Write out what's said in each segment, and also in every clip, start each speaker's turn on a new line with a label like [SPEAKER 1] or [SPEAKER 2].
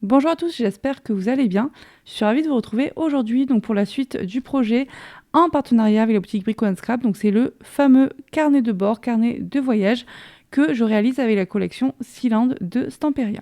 [SPEAKER 1] Bonjour à tous, j'espère que vous allez bien. Je suis ravie de vous retrouver aujourd'hui donc pour la suite du projet en partenariat avec la boutique Brico Scrap. Donc c'est le fameux carnet de bord, carnet de voyage que je réalise avec la collection Sealand de Stamperia.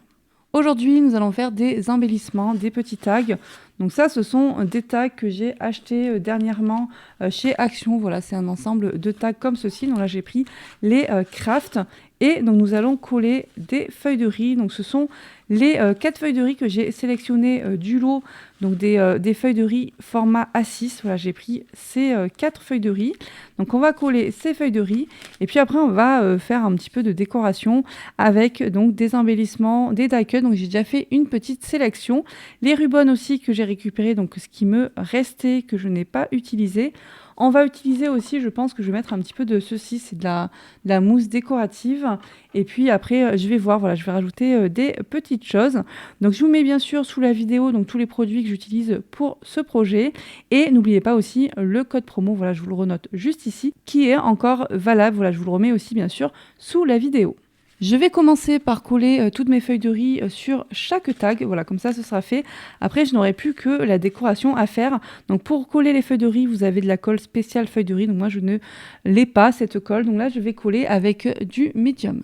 [SPEAKER 1] Aujourd'hui, nous allons faire des embellissements, des petits tags. Donc ça, ce sont des tags que j'ai achetés dernièrement chez Action. Voilà, c'est un ensemble de tags comme ceci. Donc là, j'ai pris les Craft. Et donc, nous allons coller des feuilles de riz. Donc, ce sont les 4 feuilles de riz que j'ai sélectionnées du lot. Donc, des feuilles de riz format A6. Voilà, j'ai pris ces 4 feuilles de riz. Donc, on va coller ces feuilles de riz. Et puis après, on va faire un petit peu de décoration avec donc des embellissements, des die cuts. Donc, j'ai déjà fait une petite sélection. Les rubans aussi que j'ai récupérés, donc ce qui me restait, que je n'ai pas utilisé. On va utiliser aussi, je pense que je vais mettre un petit peu de ceci, c'est de la mousse décorative. Et puis après, je vais voir, voilà, je vais rajouter des petites choses. Donc je vous mets bien sûr sous la vidéo donc tous les produits que j'utilise pour ce projet. Et n'oubliez pas aussi le code promo, voilà, je vous le renote juste ici, qui est encore valable. Voilà, je vous le remets aussi bien sûr sous la vidéo. Je vais commencer par coller toutes mes feuilles de riz sur chaque tag. Voilà, comme ça, ce sera fait. Après, je n'aurai plus que la décoration à faire. Donc, pour coller les feuilles de riz, vous avez de la colle spéciale feuille de riz. Donc, moi, je ne l'ai pas, cette colle. Donc là, je vais coller avec du médium.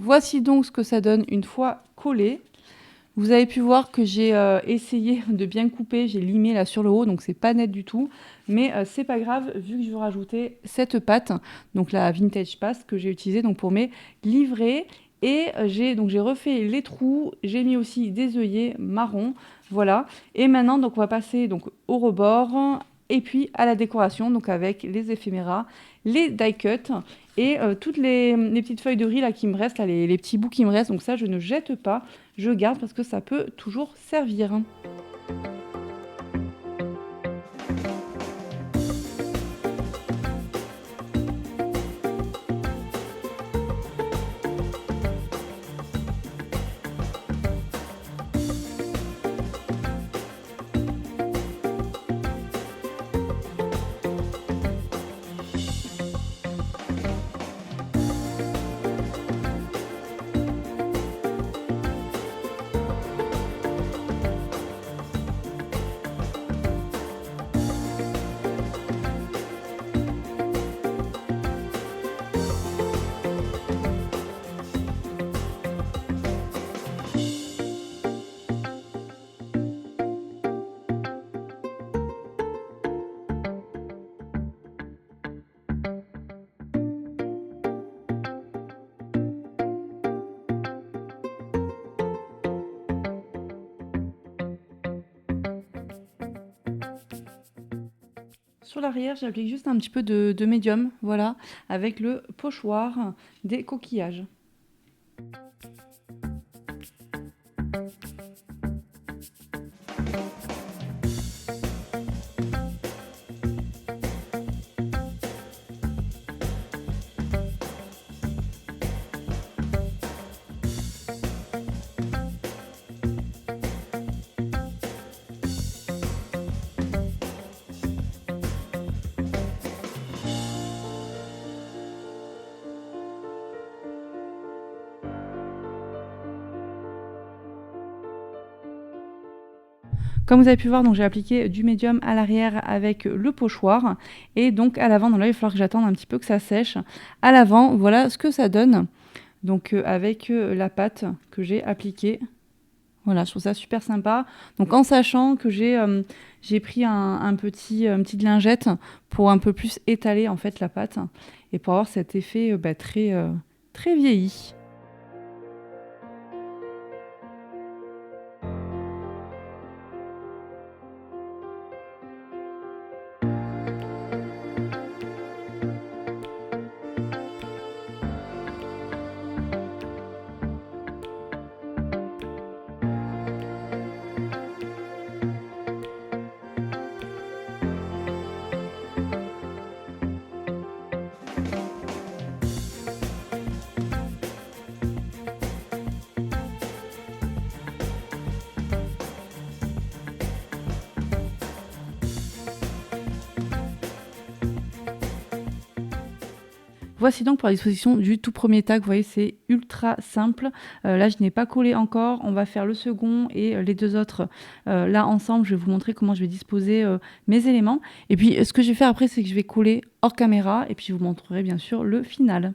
[SPEAKER 1] Voici donc ce que ça donne une fois collé. Vous avez pu voir que j'ai essayé de bien couper, j'ai limé là sur le haut, donc c'est pas net du tout. Mais c'est pas grave, vu que je veux rajouter cette pâte, donc la Vintage Paste que j'ai utilisée donc, pour mes livrets. Et j'ai refait les trous, j'ai mis aussi des œillets marron, voilà. Et maintenant, donc, on va passer donc, au rebord et puis à la décoration, donc avec les éphéméras, les die cuts et toutes les petites feuilles de riz là qui me restent, là, les petits bouts qui me restent. Donc ça, je ne jette pas, je garde parce que ça peut toujours servir. Sur l'arrière, j'applique juste un petit peu de médium, voilà, avec le pochoir des coquillages. Comme vous avez pu voir, donc j'ai appliqué du médium à l'arrière avec le pochoir et donc à l'avant, là il va falloir que j'attende un petit peu que ça sèche. À l'avant, voilà ce que ça donne. Donc avec la pâte que j'ai appliquée. Voilà, je trouve ça super sympa. Donc en sachant que j'ai pris une petite lingette pour un peu plus étaler en fait la pâte et pour avoir cet effet très vieilli. Voici donc pour la disposition du tout premier tag. Vous voyez, c'est ultra simple. Là, je n'ai pas collé encore. On va faire le second et les deux autres là ensemble. Je vais vous montrer comment je vais disposer mes éléments. Et puis, ce que je vais faire après, c'est que je vais coller hors caméra et puis je vous montrerai bien sûr le final.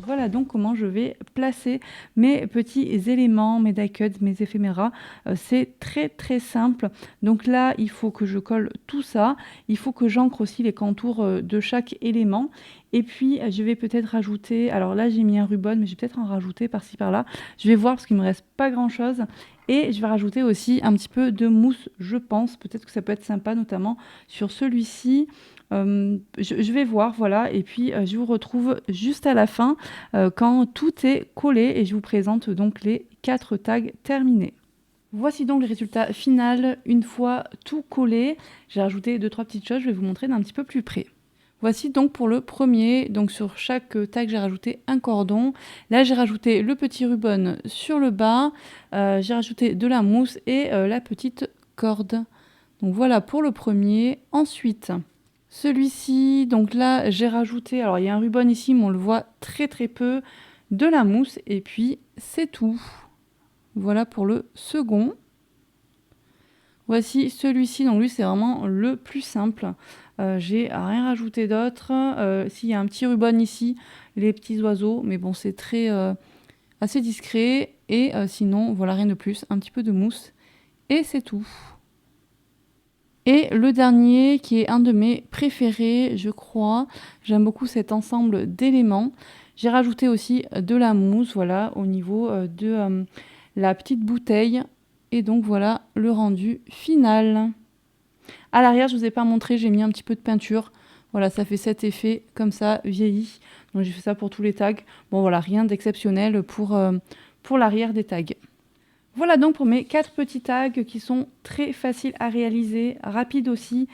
[SPEAKER 1] Voilà donc comment je vais placer mes petits éléments, mes die cuts, mes éphéméras. C'est très très simple. Donc là, il faut que je colle tout ça. Il faut que j'ancre aussi les contours de chaque élément. Et puis, je vais peut-être rajouter... Alors là, j'ai mis un ruban, mais je vais peut-être en rajouter par-ci par-là. Je vais voir parce qu'il ne me reste pas grand-chose. Et je vais rajouter aussi un petit peu de mousse, je pense. Peut-être que ça peut être sympa, notamment sur celui-ci. Je vais voir, voilà, et puis je vous retrouve juste à la fin quand tout est collé et je vous présente donc les 4 tags terminés. Voici donc le résultat final une fois tout collé. J'ai rajouté 2-3 petites choses, je vais vous montrer d'un petit peu plus près. Voici donc pour le premier, donc sur chaque tag j'ai rajouté un cordon. Là j'ai rajouté le petit ruban sur le bas, j'ai rajouté de la mousse et la petite corde. Donc voilà pour le premier. Ensuite, celui-ci, donc là j'ai rajouté, alors il y a un ruban ici mais on le voit très très peu, de la mousse et puis c'est tout. Voilà pour le second. Voici celui-ci, donc lui c'est vraiment le plus simple. J'ai rien rajouté d'autre. S'il y a un petit ruban ici, les petits oiseaux, mais bon c'est très assez discret. Et sinon voilà, rien de plus, un petit peu de mousse et c'est tout. Et le dernier, qui est un de mes préférés, je crois. J'aime beaucoup cet ensemble d'éléments. J'ai rajouté aussi de la mousse, voilà, au niveau de la petite bouteille. Et donc voilà le rendu final. À l'arrière, je ne vous ai pas montré, j'ai mis un petit peu de peinture. Voilà, ça fait cet effet comme ça, vieilli. Donc j'ai fait ça pour tous les tags. Bon voilà, rien d'exceptionnel pour l'arrière des tags. Voilà donc pour mes 4 petits tags qui sont très faciles à réaliser, rapides aussi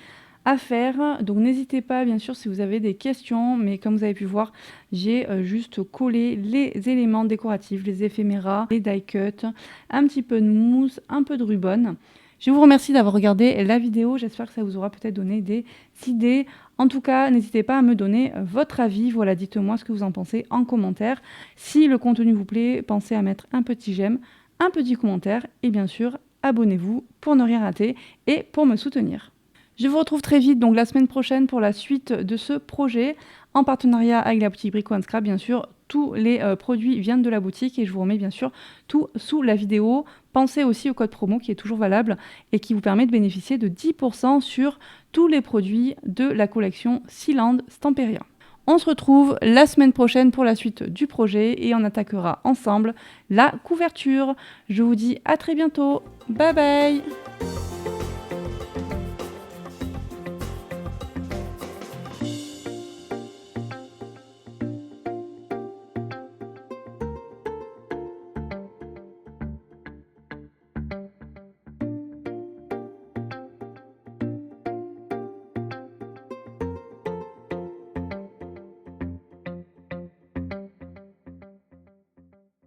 [SPEAKER 1] à faire. Donc n'hésitez pas bien sûr si vous avez des questions, mais comme vous avez pu voir, j'ai juste collé les éléments décoratifs, les éphéméras, les die cuts, un petit peu de mousse, un peu de ruban. Je vous remercie d'avoir regardé la vidéo, j'espère que ça vous aura peut-être donné des idées. En tout cas, n'hésitez pas à me donner votre avis, voilà, dites-moi ce que vous en pensez en commentaire. Si le contenu vous plaît, pensez à mettre un petit j'aime, un petit commentaire et bien sûr, abonnez-vous pour ne rien rater et pour me soutenir. Je vous retrouve très vite, donc la semaine prochaine, pour la suite de ce projet, en partenariat avec la boutique Brico Scrap. Bien sûr, tous les produits viennent de la boutique et je vous remets bien sûr tout sous la vidéo. Pensez aussi au code promo qui est toujours valable et qui vous permet de bénéficier de 10% sur tous les produits de la collection Sealand Stamperia. On se retrouve la semaine prochaine pour la suite du projet et on attaquera ensemble la couverture. Je vous dis à très bientôt. Bye bye!